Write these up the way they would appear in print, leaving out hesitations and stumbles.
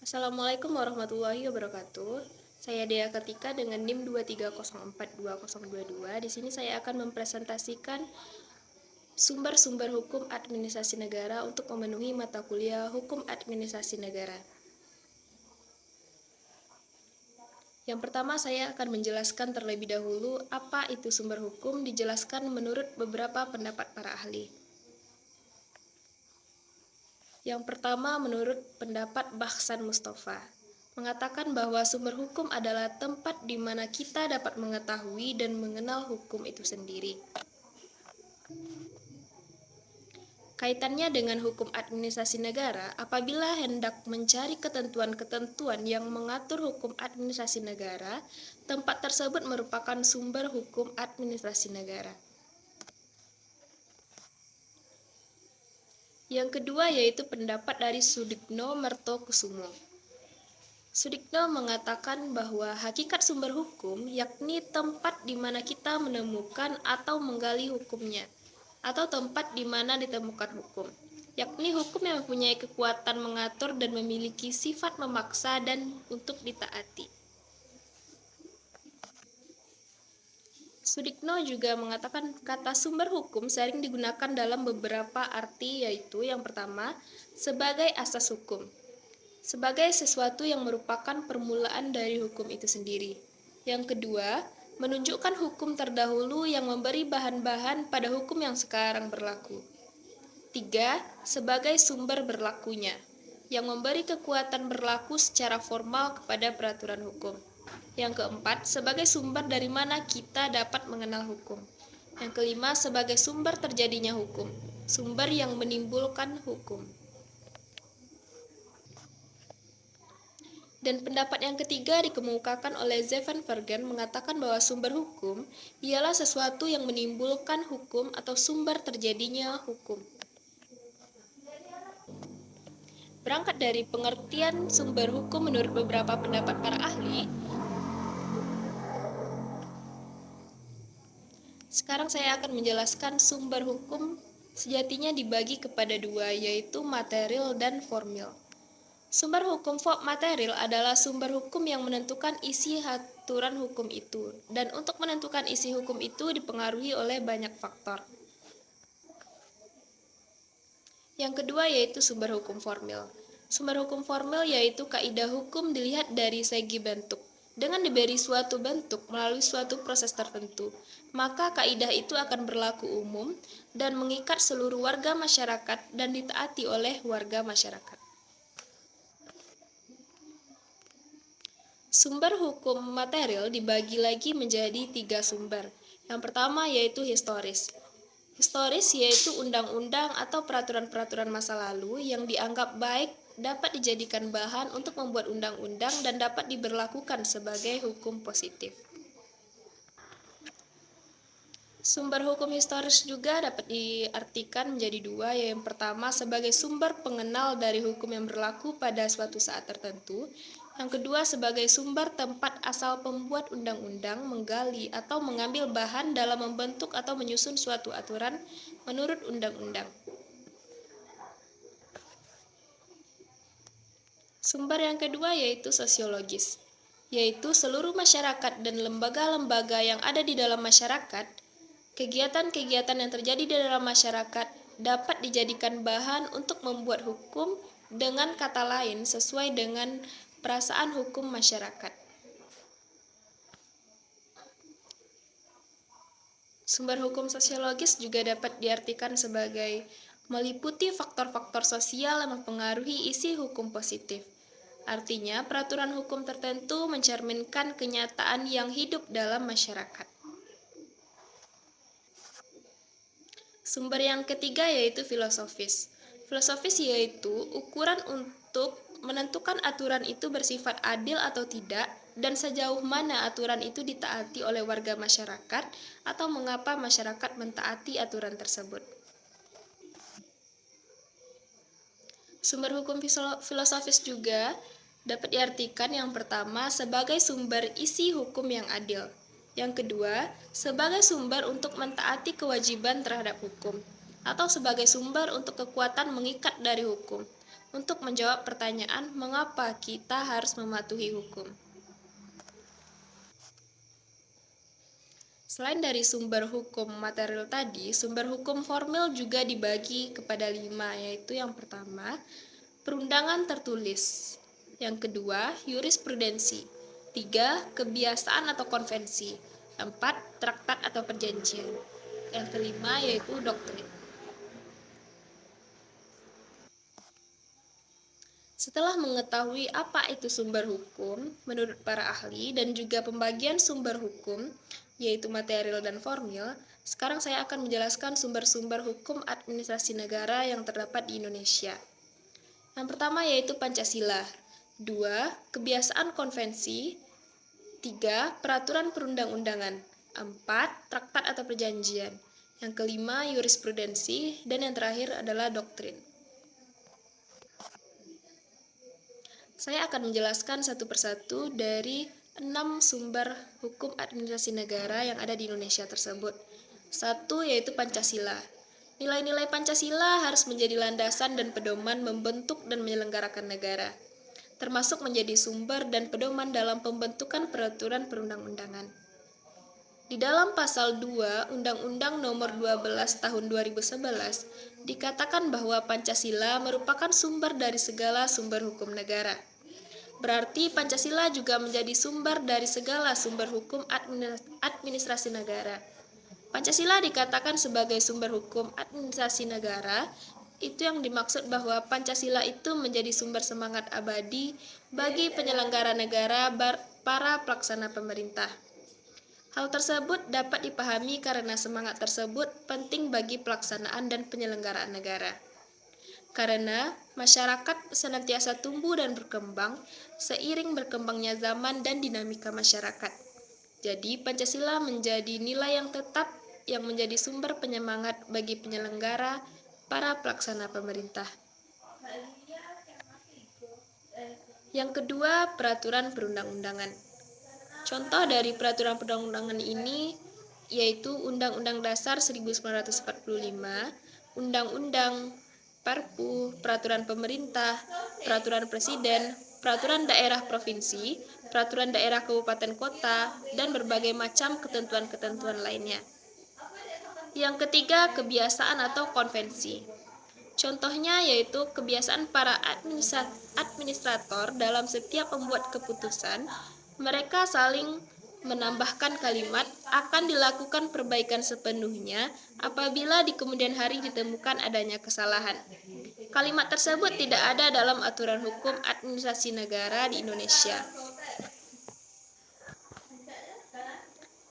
Assalamualaikum warahmatullahi wabarakatuh. Saya Dea Kartika dengan NIM 230420022. Di sini saya akan mempresentasikan sumber-sumber hukum administrasi negara untuk memenuhi mata kuliah Hukum Administrasi Negara. Yang pertama, saya akan menjelaskan terlebih dahulu apa itu sumber hukum, dijelaskan menurut beberapa pendapat para ahli. Yang pertama, menurut pendapat Bahsan Mustafa, mengatakan bahwa sumber hukum adalah tempat di mana kita dapat mengetahui dan mengenal hukum itu sendiri. Kaitannya dengan hukum administrasi negara, apabila hendak mencari ketentuan-ketentuan yang mengatur hukum administrasi negara, tempat tersebut merupakan sumber hukum administrasi negara. Yang kedua yaitu pendapat dari Sudikno Mertokusumo. Sudikno mengatakan bahwa hakikat sumber hukum yakni tempat di mana kita menemukan atau menggali hukumnya, atau tempat di mana ditemukan hukum, yakni hukum yang mempunyai kekuatan mengatur dan memiliki sifat memaksa dan untuk ditaati. Sudikno juga mengatakan kata sumber hukum sering digunakan dalam beberapa arti, yaitu yang pertama, sebagai asas hukum, sebagai sesuatu yang merupakan permulaan dari hukum itu sendiri. Yang kedua, menunjukkan hukum terdahulu yang memberi bahan-bahan pada hukum yang sekarang berlaku. Tiga, sebagai sumber berlakunya, yang memberi kekuatan berlaku secara formal kepada peraturan hukum. Yang keempat, sebagai sumber dari mana kita dapat mengenal hukum. Yang kelima, sebagai sumber terjadinya hukum, sumber yang menimbulkan hukum. Dan pendapat yang ketiga dikemukakan oleh Zevenbergen mengatakan bahwa sumber hukum ialah sesuatu yang menimbulkan hukum atau sumber terjadinya hukum. Berangkat dari pengertian sumber hukum menurut beberapa pendapat para ahli, sekarang saya akan menjelaskan sumber hukum sejatinya dibagi kepada dua, yaitu material dan formil. Sumber hukum material adalah sumber hukum yang menentukan isi aturan hukum itu, dan untuk menentukan isi hukum itu dipengaruhi oleh banyak faktor. Yang kedua yaitu sumber hukum formil. Sumber hukum formil yaitu kaidah hukum dilihat dari segi bentuk. Dengan diberi suatu bentuk melalui suatu proses tertentu, maka kaidah itu akan berlaku umum dan mengikat seluruh warga masyarakat dan ditaati oleh warga masyarakat. Sumber hukum material dibagi lagi menjadi tiga sumber. Yang pertama yaitu historis. Historis yaitu undang-undang atau peraturan-peraturan masa lalu yang dianggap baik dapat dijadikan bahan untuk membuat undang-undang dan dapat diberlakukan sebagai hukum positif. Sumber hukum historis juga dapat diartikan menjadi dua, yang pertama sebagai sumber pengenal dari hukum yang berlaku pada suatu saat tertentu, yang kedua sebagai sumber tempat asal pembuat undang-undang menggali atau mengambil bahan dalam membentuk atau menyusun suatu aturan menurut undang-undang. Sumber yang kedua yaitu sosiologis, yaitu seluruh masyarakat dan lembaga-lembaga yang ada di dalam masyarakat. Kegiatan-kegiatan yang terjadi di dalam masyarakat dapat dijadikan bahan untuk membuat hukum, dengan kata lain sesuai dengan perasaan hukum masyarakat. Sumber hukum sosiologis juga dapat diartikan sebagai meliputi faktor-faktor sosial yang mempengaruhi isi hukum positif. Artinya, peraturan hukum tertentu mencerminkan kenyataan yang hidup dalam masyarakat. Sumber yang ketiga yaitu filosofis. Filosofis yaitu ukuran untuk menentukan aturan itu bersifat adil atau tidak, dan sejauh mana aturan itu ditaati oleh warga masyarakat, atau mengapa masyarakat mentaati aturan tersebut. Sumber hukum filosofis juga dapat diartikan yang pertama sebagai sumber isi hukum yang adil. Yang kedua, sebagai sumber untuk mentaati kewajiban terhadap hukum, atau sebagai sumber untuk kekuatan mengikat dari hukum. untuk menjawab pertanyaan mengapa kita harus mematuhi hukum. Selain dari sumber hukum material tadi, sumber hukum formil juga dibagi kepada 5, yaitu yang pertama, perundangan tertulis. Yang kedua, jurisprudensi. 3, kebiasaan atau konvensi. 4, traktat atau perjanjian. Yang kelima yaitu doktrin. Setelah mengetahui apa itu sumber hukum, menurut para ahli dan juga pembagian sumber hukum, yaitu material dan formil, sekarang saya akan menjelaskan sumber-sumber hukum administrasi negara yang terdapat di Indonesia. Yang pertama yaitu Pancasila, 2, kebiasaan konvensi, 3, peraturan perundang-undangan, 4, traktat atau perjanjian, yang kelima jurisprudensi, dan yang terakhir adalah doktrin. Saya akan menjelaskan satu persatu dari 6 sumber hukum administrasi negara yang ada di Indonesia tersebut. 1 yaitu Pancasila. Nilai-nilai Pancasila harus menjadi landasan dan pedoman membentuk dan menyelenggarakan negara, termasuk menjadi sumber dan pedoman dalam pembentukan peraturan perundang-undangan. Di dalam pasal 2 Undang-Undang Nomor 12 Tahun 2011 dikatakan bahwa Pancasila merupakan sumber dari segala sumber hukum negara. Berarti Pancasila juga menjadi sumber dari segala sumber hukum administrasi negara. Pancasila dikatakan sebagai sumber hukum administrasi negara, itu yang dimaksud bahwa Pancasila itu menjadi sumber semangat abadi bagi penyelenggara negara, para pelaksana pemerintah. Hal tersebut dapat dipahami karena semangat tersebut penting bagi pelaksanaan dan penyelenggaraan negara. Karena masyarakat senantiasa tumbuh dan berkembang seiring berkembangnya zaman dan dinamika masyarakat. Jadi Pancasila menjadi nilai yang tetap yang menjadi sumber penyemangat bagi penyelenggara, para pelaksana pemerintah. Yang kedua, peraturan perundang-undangan. Contoh dari peraturan perundang-undangan ini yaitu Undang-Undang Dasar 1945, Undang-Undang, Perpu, Peraturan Pemerintah, Peraturan Presiden, Peraturan Daerah Provinsi, Peraturan Daerah Kabupaten Kota, dan berbagai macam ketentuan-ketentuan lainnya. Yang ketiga, kebiasaan atau konvensi. Contohnya yaitu kebiasaan para administrator dalam setiap membuat keputusan, mereka saling menambahkan kalimat akan dilakukan perbaikan sepenuhnya apabila di kemudian hari ditemukan adanya kesalahan. Kalimat tersebut tidak ada dalam aturan hukum administrasi negara di Indonesia.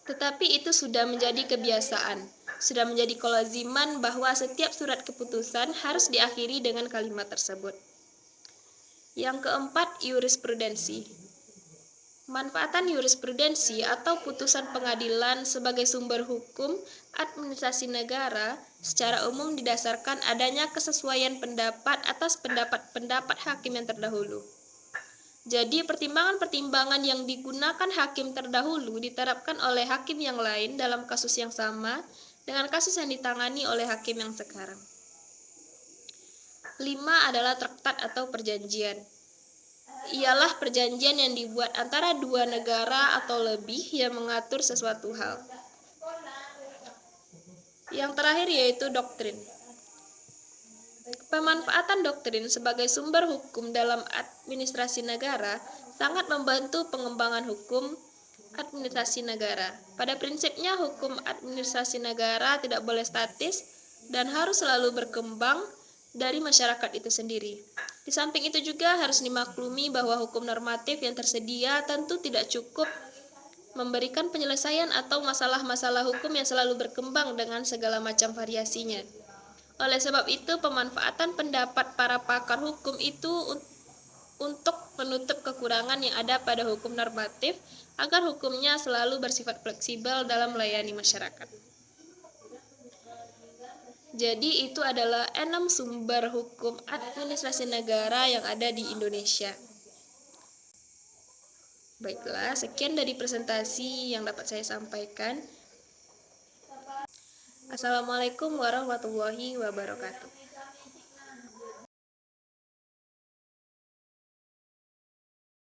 Tetapi itu sudah menjadi kebiasaan, sudah menjadi kelaziman bahwa setiap surat keputusan harus diakhiri dengan kalimat tersebut. Yang keempat, jurisprudensi. Manfaatan jurisprudensi atau putusan pengadilan sebagai sumber hukum administrasi negara secara umum didasarkan adanya kesesuaian pendapat atas pendapat-pendapat hakim yang terdahulu. Jadi pertimbangan-pertimbangan yang digunakan hakim terdahulu diterapkan oleh hakim yang lain dalam kasus yang sama dengan kasus yang ditangani oleh hakim yang sekarang. 5 adalah traktat atau perjanjian. Ialah perjanjian yang dibuat antara dua negara atau lebih yang mengatur sesuatu hal. Yang terakhir yaitu doktrin. Pemanfaatan doktrin sebagai sumber hukum dalam administrasi negara sangat membantu pengembangan hukum administrasi negara. Pada prinsipnya, hukum administrasi negara tidak boleh statis dan harus selalu berkembang dari masyarakat itu sendiri. Di samping itu juga harus dimaklumi bahwa hukum normatif yang tersedia tentu tidak cukup memberikan penyelesaian atau masalah-masalah hukum yang selalu berkembang dengan segala macam variasinya. Oleh sebab itu, pemanfaatan pendapat para pakar hukum itu untuk menutup kekurangan yang ada pada hukum normatif agar hukumnya selalu bersifat fleksibel dalam melayani masyarakat. Jadi itu adalah 6 sumber hukum administrasi negara yang ada di Indonesia. Baiklah, sekian dari presentasi yang dapat saya sampaikan. Assalamualaikum warahmatullahi wabarakatuh.